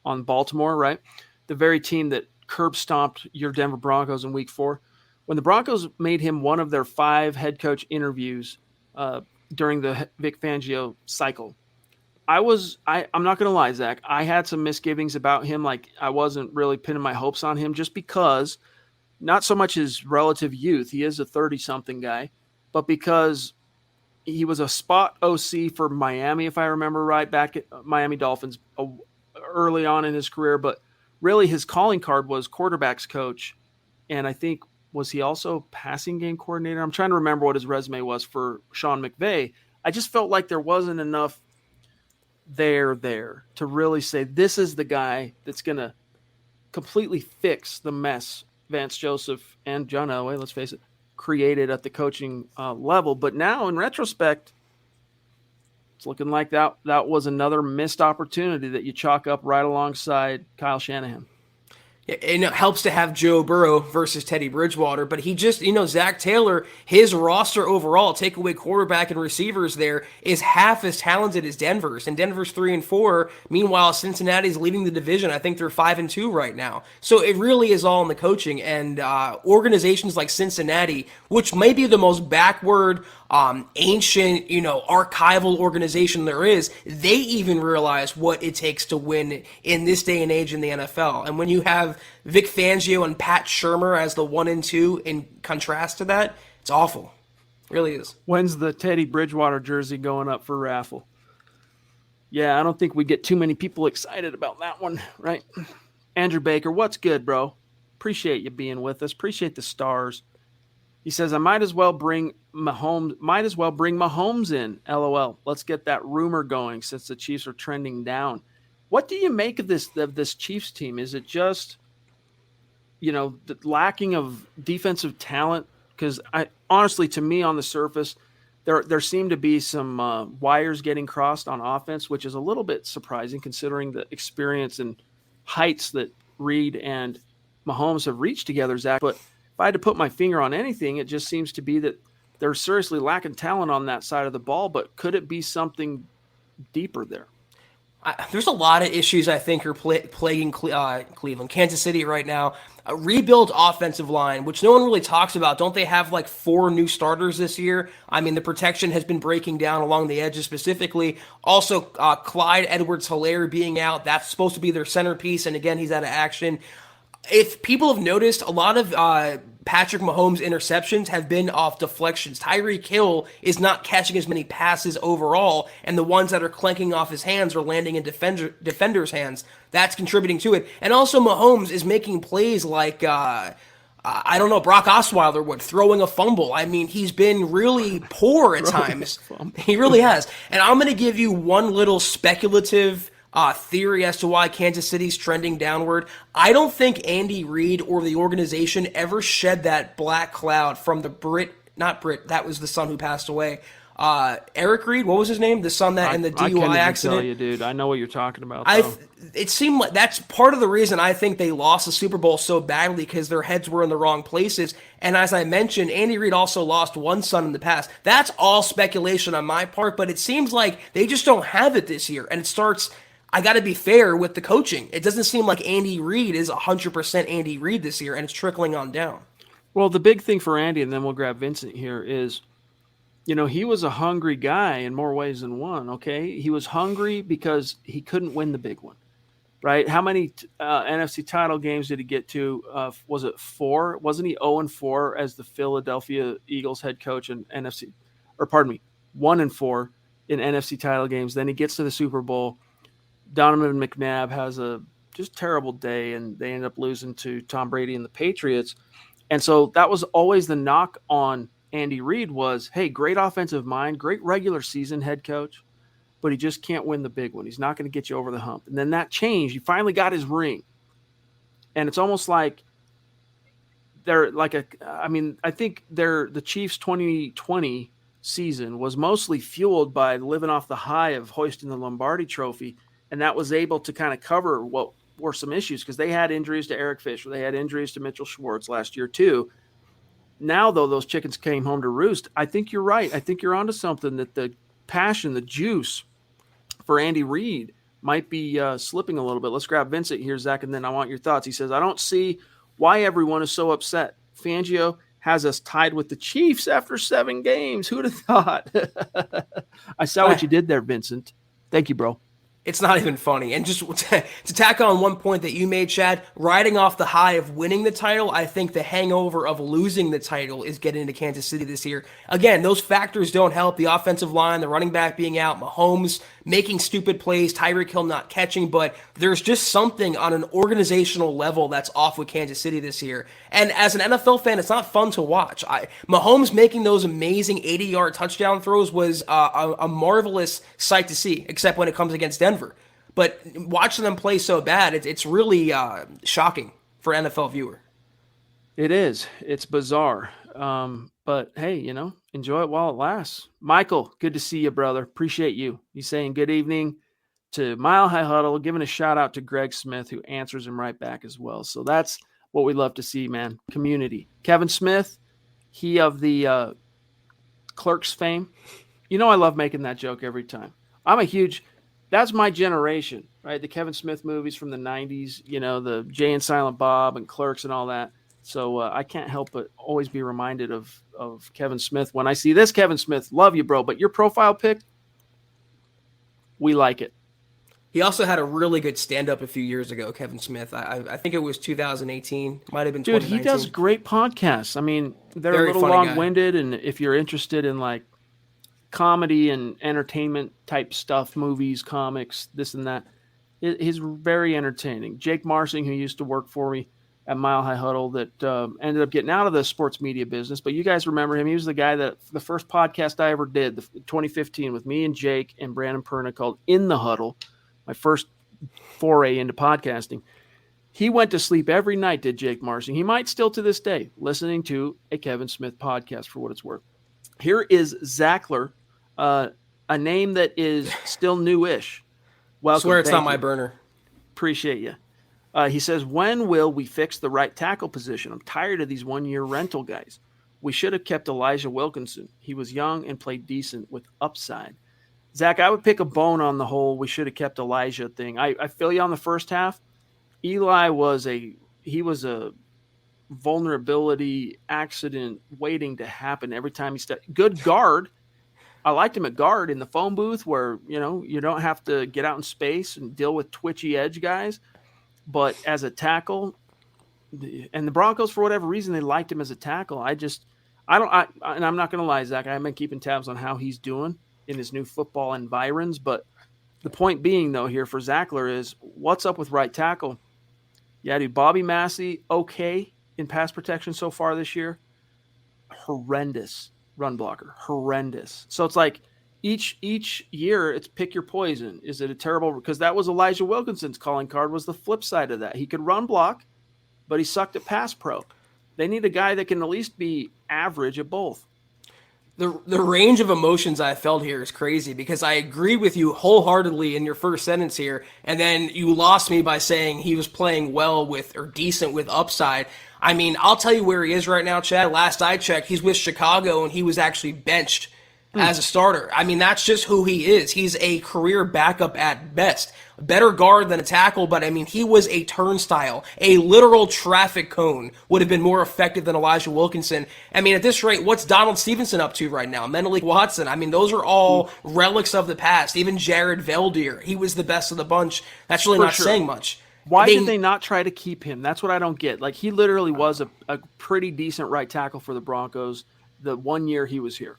on Baltimore, right? The very team that curb stomped your Denver Broncos in Week 4. When the Broncos made him one of their 5 head coach interviews during the Vic Fangio cycle, I'm not going to lie, Zach, I had some misgivings about him. Like, I wasn't really pinning my hopes on him just because, not so much his relative youth, he is a 30-something guy, but because he was a spot OC for Miami, if I remember right, back at Miami Dolphins early on in his career. But really his calling card was quarterbacks coach, and I think, was he also passing game coordinator? I'm trying to remember what his resume was for Sean McVay. I just felt like there wasn't enough there to really say this is the guy that's going to completely fix the mess Vance Joseph and John Elway, let's face it, created at the coaching level. But now, in retrospect, it's looking like that was another missed opportunity that you chalk up right alongside Kyle Shanahan. And it helps to have Joe Burrow versus Teddy Bridgewater, but he just, Zach Taylor, his roster overall, take away quarterback and receivers there, is half as talented as Denver's. And Denver's 3-4. Meanwhile, Cincinnati's leading the division. I think they're 5-2 right now. So it really is all in the coaching. And organizations like Cincinnati, which may be the most backward, ancient, archival organization there is, they even realize what it takes to win in this day and age in the NFL. And when you have Vic Fangio and Pat Shurmur as the 1 and 2 in contrast to that, it's awful. It really is. When's the Teddy Bridgewater jersey going up for raffle? Yeah, I don't think we get too many people excited about that one, right? Andrew Baker, what's good, bro? Appreciate you being with us. Appreciate the stars. He says, I might as well bring Mahomes in. LOL. Let's get that rumor going since the Chiefs are trending down. What do you make of this Chiefs team? Is it just, the lacking of defensive talent, because I honestly, to me, on the surface, there seem to be some wires getting crossed on offense, which is a little bit surprising considering the experience and heights that Reed and Mahomes have reached together, Zach. But if I had to put my finger on anything, it just seems to be that they're seriously lacking talent on that side of the ball. But could it be something deeper there? There's a lot of issues I think are plaguing Cleveland, Kansas City right now. A rebuilt offensive line, which no one really talks about. Don't they have like 4 new starters this year? I mean, the protection has been breaking down along the edges specifically. Also, Clyde Edwards-Helaire being out, that's supposed to be their centerpiece, and again, he's out of action. If people have noticed, a lot of Patrick Mahomes' interceptions have been off deflections. Tyreek Hill is not catching as many passes overall, and the ones that are clanking off his hands are landing in defenders' hands. That's contributing to it. And also, Mahomes is making plays like, Brock Osweiler would, throwing a fumble. I mean, he's been really poor at times. He really has. And I'm going to give you one little speculative theory as to why Kansas City's trending downward. I don't think Andy Reid or the organization ever shed that black cloud from that was the son who passed away. Eric Reid, what was his name? The son that in the DUI accident. Tell you, dude. I know what you're talking about. It seemed like that's part of the reason I think they lost the Super Bowl so badly, because their heads were in the wrong places. And as I mentioned, Andy Reid also lost one son in the past. That's all speculation on my part, but it seems like they just don't have it this year. And it starts, I got to be fair with the coaching. It doesn't seem like Andy Reid is 100% Andy Reid this year, and it's trickling on down. Well, the big thing for Andy, and then we'll grab Vincent here, is, he was a hungry guy in more ways than one, okay? He was hungry because he couldn't win the big one, right? How many NFC title games did he get to? Was it 4? Wasn't he 0-4 as the Philadelphia Eagles head coach in 1-4 in NFC title games? Then he gets to the Super Bowl. Donovan McNabb has a just terrible day, and they end up losing to Tom Brady and the Patriots. And so that was always the knock on Andy Reid was, hey, great offensive mind, great regular season head coach, but he just can't win the big one. He's not going to get you over the hump. And then that changed. He finally got his ring. And it's almost like they're like I think the Chiefs 2020 season was mostly fueled by living off the high of hoisting the Lombardi trophy. And that was able to kind of cover what were some issues, because they had injuries to Eric Fisher. They had injuries to Mitchell Schwartz last year too. Now, though, those chickens came home to roost. I think you're right. I think you're onto something, that the passion, the juice for Andy Reid might be slipping a little bit. Let's grab Vincent here, Zach, and then I want your thoughts. He says, I don't see why everyone is so upset. Fangio has us tied with the Chiefs after 7 games. Who'd have thought? I saw what you did there, Vincent. Thank you, bro. It's not even funny. And just to tack on one point that you made, Chad, riding off the high of winning the title, I think the hangover of losing the title is getting into Kansas City this year. Again, those factors don't help. The offensive line, the running back being out, Mahomes making stupid plays, Tyreek Hill not catching, but there's just something on an organizational level that's off with Kansas City this year. And as an NFL fan, it's not fun to watch. Mahomes making those amazing 80-yard touchdown throws was a marvelous sight to see, except when it comes against Denver. But watching them play so bad, it's really shocking for an NFL viewer. It is. It's bizarre. But hey, enjoy it while it lasts. Michael, good to see you, brother. Appreciate you. He's saying good evening to Mile High Huddle, giving a shout out to Greg Smith, who answers him right back as well. So that's what we love to see, man. Community. Kevin Smith, he of the Clerks fame. I love making that joke every time. That's my generation, right? The Kevin Smith movies from the 90s, the Jay and Silent Bob and Clerks and all that. So I can't help but always be reminded of Kevin Smith. When I see this Kevin Smith, love you, bro. But your profile pic, we like it. He also had a really good stand-up a few years ago, Kevin Smith. I think it was 2018. Might have been 2019. Dude, he does great podcasts. I mean, they're very a little long-winded, and if you're interested in, like, comedy and entertainment type stuff, movies, comics, this and that, he's very entertaining. Jake Marsing, who used to work for me at Mile High Huddle, that ended up getting out of the sports media business. But you guys remember him. He was the guy that the first podcast I ever did, 2015, with me and Jake and Brandon Perna, called In the Huddle, my first foray into podcasting. He went to sleep every night, did Jake Marshing. He might still to this day, listening to a Kevin Smith podcast for what it's worth. Here is Zackler, a name that is still newish. Welcome. Swear it's not you. my burner. Appreciate you. He says, when will we fix the right tackle position? I'm tired of these one-year rental guys. We should have kept Elijah Wilkinson. He was young and played decent with upside. Zach, I would pick a bone on the whole we should have kept Elijah thing. I feel you on the first half. Eli was a vulnerability accident waiting to happen every time he stepped. Good guard. I liked him at guard in the phone booth where, you don't have to get out in space and deal with twitchy edge guys. But as a tackle, and the Broncos, for whatever reason, they liked him as a tackle. And I'm not going to lie, Zach, I've been keeping tabs on how he's doing in his new football environs. But the point being, though, here for Zackler is what's up with right tackle? Yeah, dude, Bobby Massey, okay in pass protection so far this year. Horrendous run blocker. Horrendous. So it's like each year it's pick your poison. Is it a terrible – because that was Elijah Wilkinson's calling card was the flip side of that. He could run block, but he sucked at pass pro. They need a guy that can at least be average at both. The range of emotions I felt here is crazy because I agree with you wholeheartedly in your first sentence here, and then you lost me by saying he was playing well with or decent with upside. I mean, I'll tell you where he is right now, Chad. Last I checked, he's with Chicago, and he was actually benched as a starter. I mean, that's just who he is. He's a career backup at best. Better guard than a tackle, but I mean, he was a turnstile. A literal traffic cone would have been more effective than Elijah Wilkinson. I mean, at this rate, what's Donald Stevenson up to right now? Menelik Watson. I mean, those are all relics of the past. Even Jared Veldier, he was the best of the bunch. That's really not saying much. Why did they not try to keep him? That's what I don't get. Like, he literally was a pretty decent right tackle for the Broncos the 1 year he was here.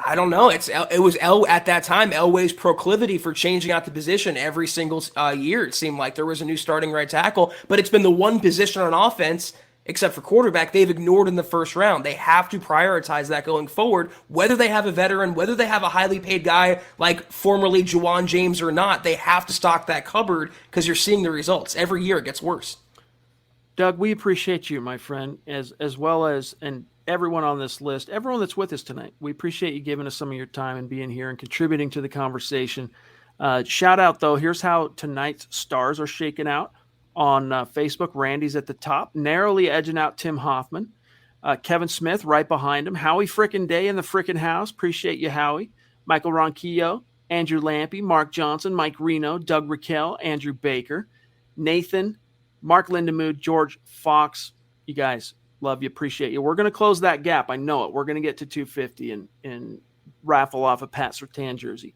I don't know. It was at that time Elway's proclivity for changing out the position every single year. It seemed like there was a new starting right tackle, but it's been the one position on offense, except for quarterback, they've ignored in the first round. They have to prioritize that going forward, whether they have a veteran, whether they have a highly paid guy like formerly Juwan James or not. They have to stock that cupboard because you're seeing the results. Every year it gets worse. Doug, we appreciate you, my friend, as well as and everyone on this list, everyone that's with us tonight. We appreciate you giving us some of your time and being here and contributing to the conversation. Shout out, though, here's how tonight's stars are shaken out on Facebook. Randy's at the top, narrowly edging out Tim Hoffman. Kevin Smith right behind him. Howie frickin' Day in the frickin' house. Appreciate you, Howie. Michael Ronquillo, Andrew Lampy, Mark Johnson, Mike Reno, Doug Raquel, Andrew Baker, Nathan, Mark Lindemood, George Fox. You guys, love you, appreciate you. We're going to close that gap. I know it. We're going to get to 250 and raffle off a Pat Surtain jersey.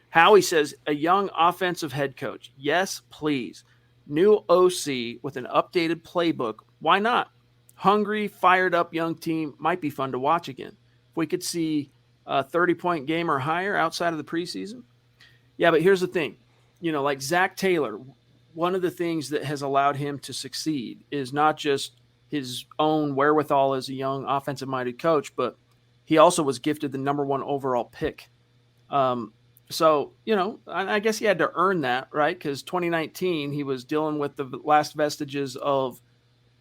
Howie says, a young offensive head coach. Yes, please. New OC with an updated playbook. Why not? Hungry, fired up young team might be fun to watch again. If we could see a 30-point game or higher outside of the preseason. Yeah, but here's the thing. Like Zach Taylor, one of the things that has allowed him to succeed is not just his own wherewithal as a young offensive-minded coach, but he also was gifted the number 1 overall pick. So, I guess he had to earn that, right? Because 2019, he was dealing with the last vestiges of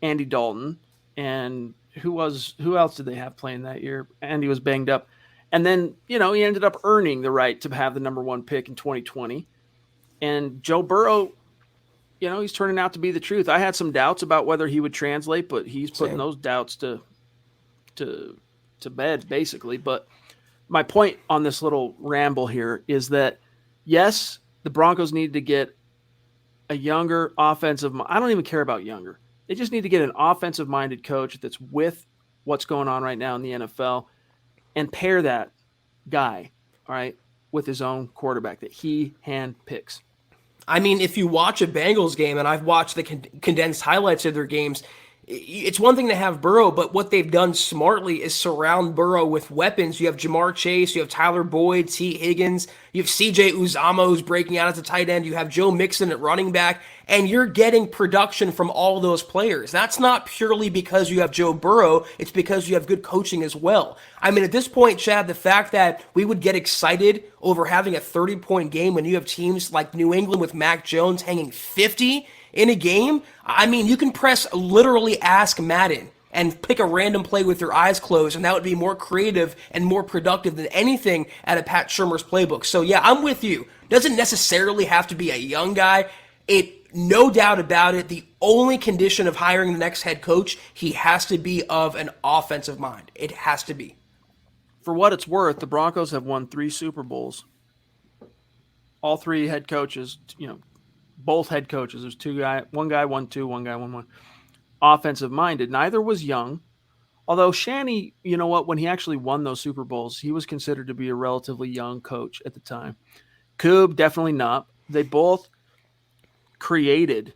Andy Dalton. And who else did they have playing that year? Andy was banged up. And then, he ended up earning the right to have the number 1 pick in 2020. And Joe Burrow, he's turning out to be the truth. I had some doubts about whether he would translate, but he's putting those doubts to bed, basically. But my point on this little ramble here is that, yes, the Broncos need to get a younger offensive – I don't even care about younger. They just need to get an offensive-minded coach that's with what's going on right now in the NFL and pair that guy, all right, with his own quarterback that he handpicks. I mean, if you watch a Bengals game, and I've watched the condensed highlights of their games, it's one thing to have Burrow, but what they've done smartly is surround Burrow with weapons. You have Jamar Chase, you have Tyler Boyd, T. Higgins, you have C.J. Uzomah who's breaking out as a tight end, you have Joe Mixon at running back, and you're getting production from all those players. That's not purely because you have Joe Burrow, it's because you have good coaching as well. I mean, at this point, Chad, the fact that we would get excited over having a 30-point game when you have teams like New England with Mac Jones hanging 50 In a game, I mean, you can press literally Ask Madden and pick a random play with your eyes closed, and that would be more creative and more productive than anything at a Pat Shurmur's playbook. So yeah, I'm with you. Doesn't necessarily have to be a young guy. No doubt about it, the only condition of hiring the next head coach, he has to be of an offensive mind. It has to be. For what it's worth, the Broncos have won 3 Super Bowls. All 3 head coaches, both head coaches. There's one guy won 2, one guy won 1. Offensive minded. Neither was young. Although Shanny, you know what, when he actually won those Super Bowls, he was considered to be a relatively young coach at the time. Koob, definitely not. They both created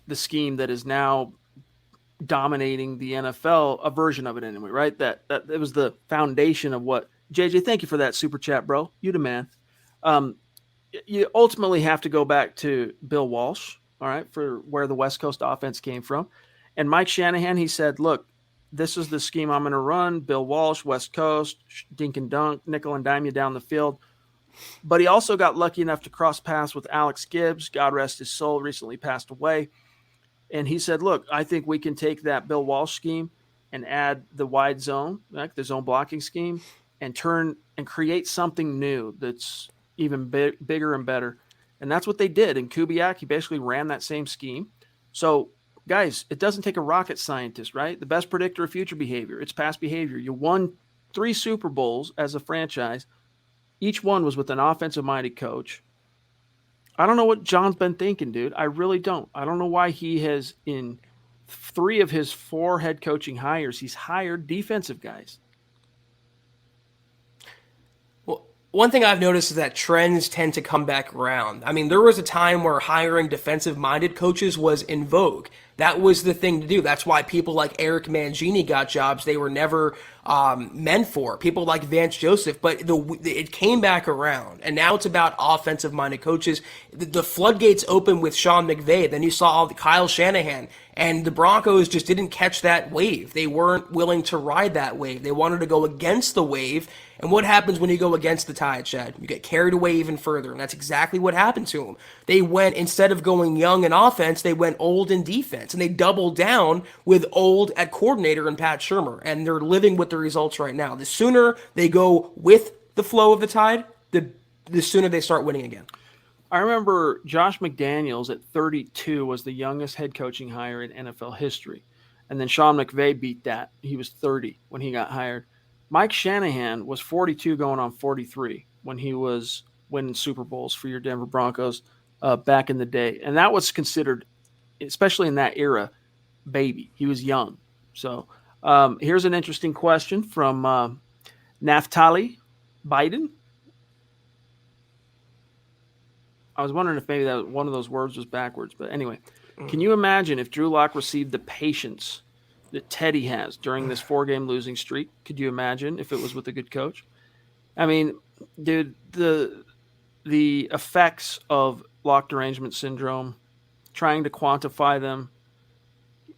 the scheme that is now dominating the NFL, a version of it anyway, right? That it was the foundation of what JJ. Thank you for that super chat, bro. You the man. You ultimately have to go back to Bill Walsh, all right, for where the West Coast offense came from, and Mike Shanahan. He said, "Look, this is the scheme I'm going to run. Bill Walsh, West Coast, dink and dunk, nickel and dime you down the field." But he also got lucky enough to cross paths with Alex Gibbs. God rest his soul, recently passed away. And he said, look, I think we can take that Bill Walsh scheme and add the wide zone, like the zone blocking scheme, and turn and create something new that's even bigger and better. And that's what they did. And Kubiak, he basically ran that same scheme. So, guys, it doesn't take a rocket scientist, right? The best predictor of future behavior, it's past behavior. You won 3 Super Bowls as a franchise. Each one was with an offensive-minded coach. I don't know what John's been thinking, dude. I really don't. I don't know why he has, in 3 of his 4 head coaching hires, he's hired defensive guys. Well, one thing I've noticed is that trends tend to come back around. I mean, there was a time where hiring defensive-minded coaches was in vogue. That was the thing to do. That's why people like Eric Mangini got jobs they were never meant for. People like Vance Joseph, but it came back around, and now it's about offensive-minded coaches. The floodgates opened with Sean McVay. Then you saw Kyle Shanahan, and the Broncos just didn't catch that wave. They weren't willing to ride that wave. They wanted to go against the wave. And what happens when you go against the tide, Chad? You get carried away even further, and that's exactly what happened to them. They went, instead of going young in offense, they went old in defense, and they doubled down with old at coordinator and Pat Shurmur, and they're living with the results right now. The sooner they go with the flow of the tide, the sooner they start winning again. I remember Josh McDaniels at 32 was the youngest head coaching hire in NFL history, and then Sean McVay beat that. He was 30 when he got hired. Mike Shanahan was 42 going on 43 when he was winning Super Bowls for your Denver Broncos back in the day. And that was considered, especially in that era, baby. He was young. So here's an interesting question from Naftali Biden. I was wondering if maybe that one of those words was backwards. But anyway, can you imagine if Drew Lock received the patience that Teddy has during this 4-game losing streak? Could you imagine if it was with a good coach? I mean, dude, the effects of lock derangement syndrome, trying to quantify them,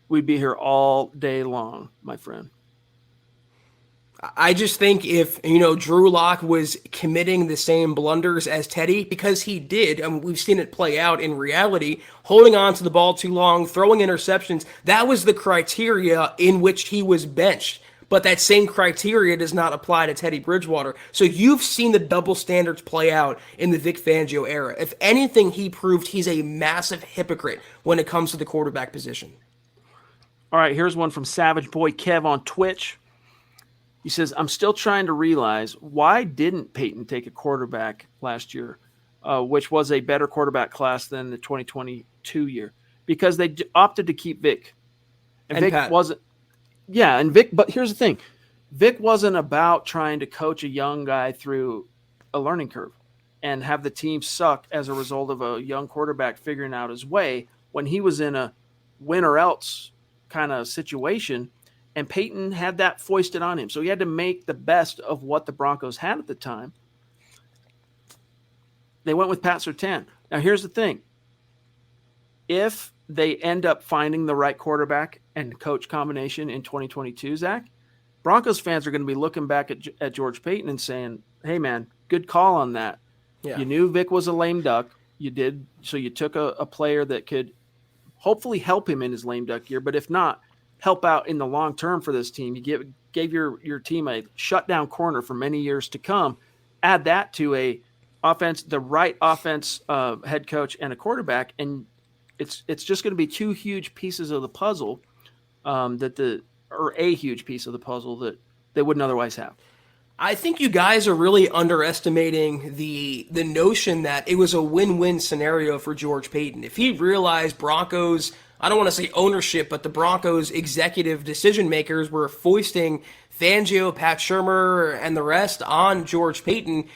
we'd be here all day long, my friend. I just think if, Drew Lock was committing the same blunders as Teddy, because he did, and we've seen it play out in reality, holding on to the ball too long, throwing interceptions, that was the criteria in which he was benched. But that same criteria does not apply to Teddy Bridgewater. So you've seen the double standards play out in the Vic Fangio era. If anything, he proved he's a massive hypocrite when it comes to the quarterback position. All right, here's one from Savage Boy Kev on Twitch. He says, I'm still trying to realize, why didn't Peyton take a quarterback last year, which was a better quarterback class than the 2022 year? Because they opted to keep Vic. And Vic Pat. wasn't. Yeah, and Vic, but here's the thing. Vic wasn't about trying to coach a young guy through a learning curve and have the team suck as a result of a young quarterback figuring out his way when he was in a win or else kind of situation. And Peyton had that foisted on him. So he had to make the best of what the Broncos had at the time. They went with Pat Surtain. Now, here's the thing. If they end up finding the right quarterback and coach combination in 2022, Zach, Broncos fans are going to be looking back at George Payton and saying, hey, man, good call on that. Yeah. You knew Vic was a lame duck. You did. So you took a player that could hopefully help him in his lame duck year, but if not, help out in the long term for this team. You gave your team a shutdown corner for many years to come. Add that to the right offense head coach and a quarterback, and it's just going to be two huge pieces of the puzzle a huge piece of the puzzle that they wouldn't otherwise have. I think you guys are really underestimating the notion that it was a win-win scenario for George Paton. If he realized Broncos, I don't want to say ownership, but the Broncos executive decision makers were foisting Fangio, Pat Shurmur, and the rest on George Paton,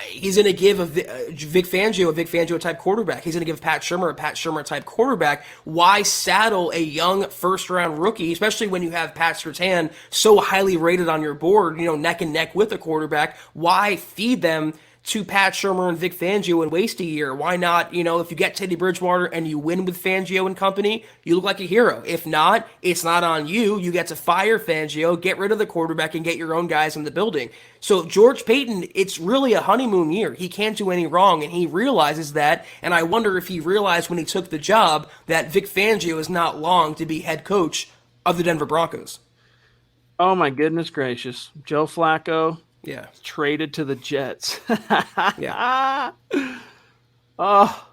he's going to give Vic Fangio type quarterback. He's going to give Pat Shurmur a Pat Shurmur type quarterback. Why saddle a young first round rookie, especially when you have Pat Surtain so highly rated on your board, neck and neck with a quarterback? Why feed them to Pat Shurmur and Vic Fangio and waste a year? Why not, if you get Teddy Bridgewater and you win with Fangio and company, you look like a hero. If not, it's not on you. You get to fire Fangio, get rid of the quarterback, and get your own guys in the building. So George Paton, it's really a honeymoon year. He can't do any wrong, and he realizes that, and I wonder if he realized when he took the job that Vic Fangio is not long to be head coach of the Denver Broncos. Oh, my goodness gracious. Joe Flacco. Yeah. Traded to the Jets. Yeah. Oh,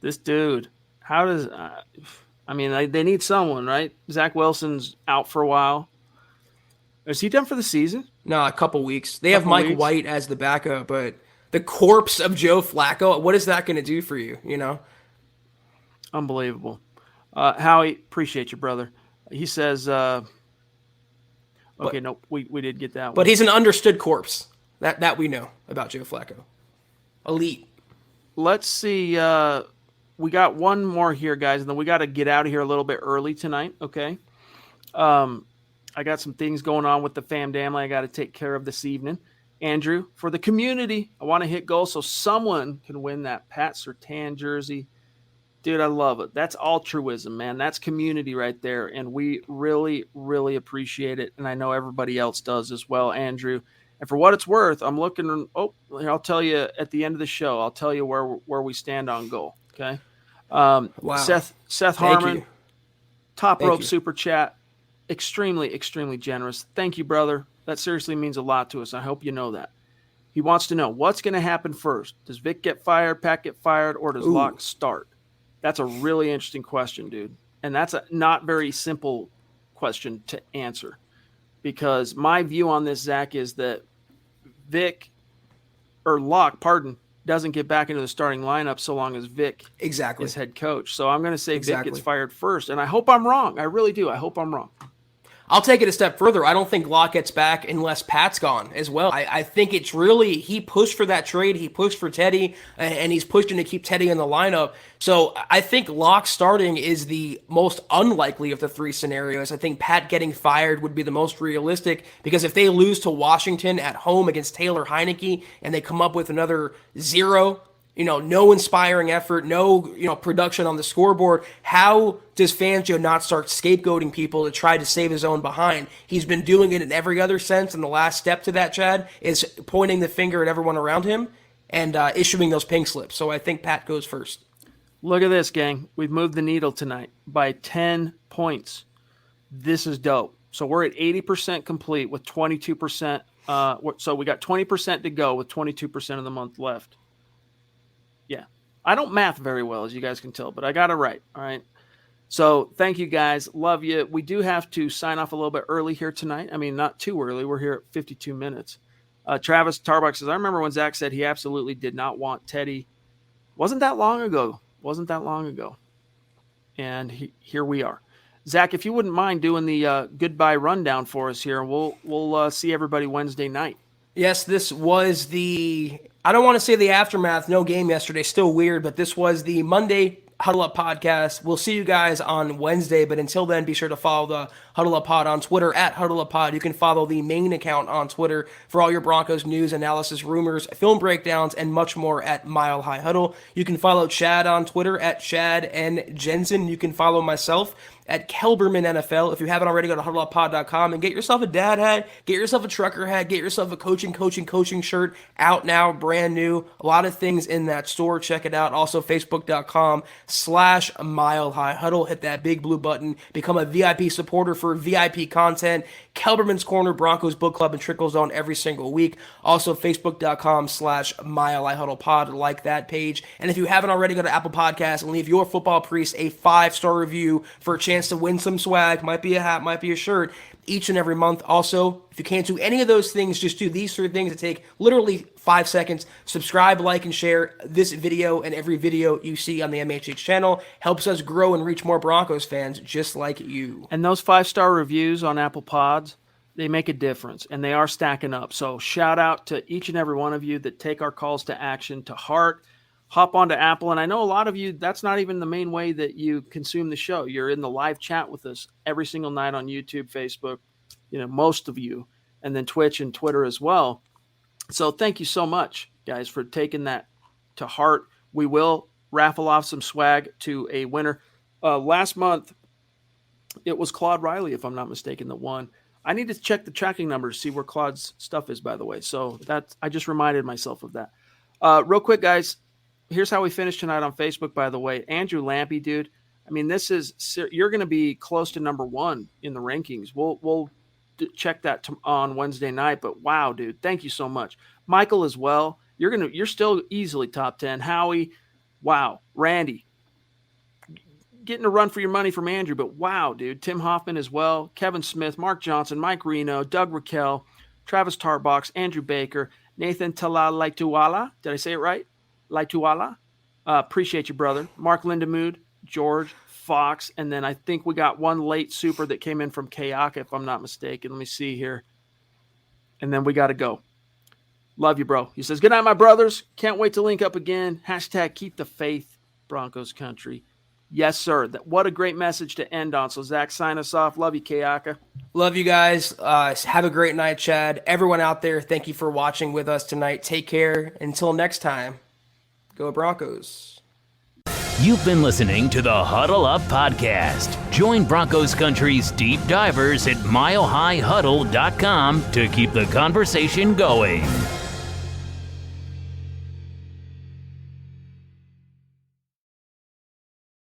this dude. How does they need someone, right? Zach Wilson's out for a while. Is he done for the season? No, a couple weeks. They have Mike White as the backup, but the corpse of Joe Flacco, what is that going to do for you, Unbelievable. Howie, appreciate you, brother. He says, okay, no, we did get that one. But he's an understood corpse. That we know about Joe Flacco. Elite. Let's see. We got one more here, guys, and then we got to get out of here a little bit early tonight, okay? I got some things going on with the fam family I got to take care of this evening. Andrew, for the community, I want to hit goals so someone can win that Pat Surtain jersey. Dude, I love it. That's altruism, man. That's community right there, and we really, really appreciate it, and I know everybody else does as well, Andrew. And for what it's worth, I'm looking – I'll tell you at the end of the show. I'll tell you where we stand on goal, okay? Wow. Seth Harmon, top rope super chat, extremely, extremely generous. Thank you, brother. That seriously means a lot to us. I hope you know that. He wants to know, what's going to happen first? Does Vic get fired, Pat get fired, or does Locke start? That's a really interesting question, dude. And that's a not very simple question to answer, because my view on this, Zach, is that Locke doesn't get back into the starting lineup so long as Vic is head coach. So I'm going to say Vic gets fired first, and I hope I'm wrong. I really do. I hope I'm wrong. I'll take it a step further. I don't think Locke gets back unless Pat's gone as well. I think it's really, he pushed for that trade. He pushed for Teddy, and he's pushing to keep Teddy in the lineup. So I think Locke starting is the most unlikely of the three scenarios. I think Pat getting fired would be the most realistic, because if they lose to Washington at home against Taylor Heineke and they come up with another 0, no inspiring effort, no, production on the scoreboard, how does Fangio not start scapegoating people to try to save his own behind? He's been doing it in every other sense, and the last step to that, Chad, is pointing the finger at everyone around him and issuing those pink slips. So I think Pat goes first. Look at this, gang. We've moved the needle tonight by 10 points. This is dope. So we're at 80% complete with 22%. So we got 20% to go with 22% of the month left. Yeah. I don't math very well, as you guys can tell, but I got it right. All right. So thank you, guys. Love you. We do have to sign off a little bit early here tonight. I mean, not too early. We're here at 52 minutes. Travis Tarbuck says, I remember when Zach said he absolutely did not want Teddy. Wasn't that long ago. And here we are. Zach, if you wouldn't mind doing the goodbye rundown for us here, we'll see everybody Wednesday night. Yes, this was I don't want to say the aftermath, no game yesterday, still weird, but this was the Monday Huddle Up podcast. We'll see you guys on Wednesday, but until then, be sure to follow the Huddle Up Pod on Twitter at Huddle Up Pod. You can follow the main account on Twitter for all your Broncos news, analysis, rumors, film breakdowns, and much more at Mile High Huddle. You can follow Chad on Twitter at Chad and Jensen. You can follow myself at Kelberman NFL. If you haven't already, go to huddleuppod.com and get yourself a dad hat, get yourself a trucker hat, get yourself a coaching shirt, out now, brand new. A lot of things in that store. Check it out. Also, Facebook.com/Mile High Huddle. Hit that big blue button. Become a VIP supporter for VIP content. Kelberman's Corner, Broncos Book Club, and Trickle Zone every single week. Also, Facebook.com/Mile High Huddle Pod. Like that page. And if you haven't already, go to Apple Podcasts and leave your football priest a 5-star review for a chance to win some swag. Might be a hat, might be a shirt, each and every month. Also, if you can't do any of those things, just do these 3 things that take literally 5 seconds. Subscribe, like, and share this video and every video you see on the MHH channel. Helps us grow and reach more Broncos fans just like you. And those 5-star reviews on Apple Pods, they make a difference, and they are stacking up. So shout out to each and every one of you that take our calls to action to heart. Hop onto Apple, and I know a lot of you, that's not even the main way that you consume the show. You're in the live chat with us every single night on YouTube, Facebook, most of you, and then Twitch and Twitter as well. So thank you so much, guys, for taking that to heart. We will raffle off some swag to a winner. Last month, it was Claude Riley, if I'm not mistaken, that won. I need to check the tracking numbers to see where Claude's stuff is, by the way. So I just reminded myself of that. Real quick, guys. Here's how we finished tonight on Facebook, by the way. Andrew Lampy, dude. I mean, you're going to be close to number 1 in the rankings. We'll check that on Wednesday night. But wow, dude, thank you so much. Michael as well. You're still easily top 10. Howie, wow. Randy, getting a run for your money from Andrew, but wow, dude. Tim Hoffman as well. Kevin Smith, Mark Johnson, Mike Reno, Doug Raquel, Travis Tarbox, Andrew Baker, Nathan Talalaituala. Did I say it right? Laituala. Appreciate you, brother. Mark Lindemood, George Fox, and then I think we got one late super that came in from Kayaka, if I'm not mistaken. Let me see here. And then we got to go. Love you, bro. He says, good night, my brothers. Can't wait to link up again. # keep the faith, Broncos country. Yes, sir. What a great message to end on. So, Zach, sign us off. Love you, Kayaka. Love you guys. Have a great night, Chad. Everyone out there, thank you for watching with us tonight. Take care. Until next time. Go Broncos. You've been listening to the Huddle Up Podcast. Join Broncos Country's deep divers at milehighhuddle.com to keep the conversation going.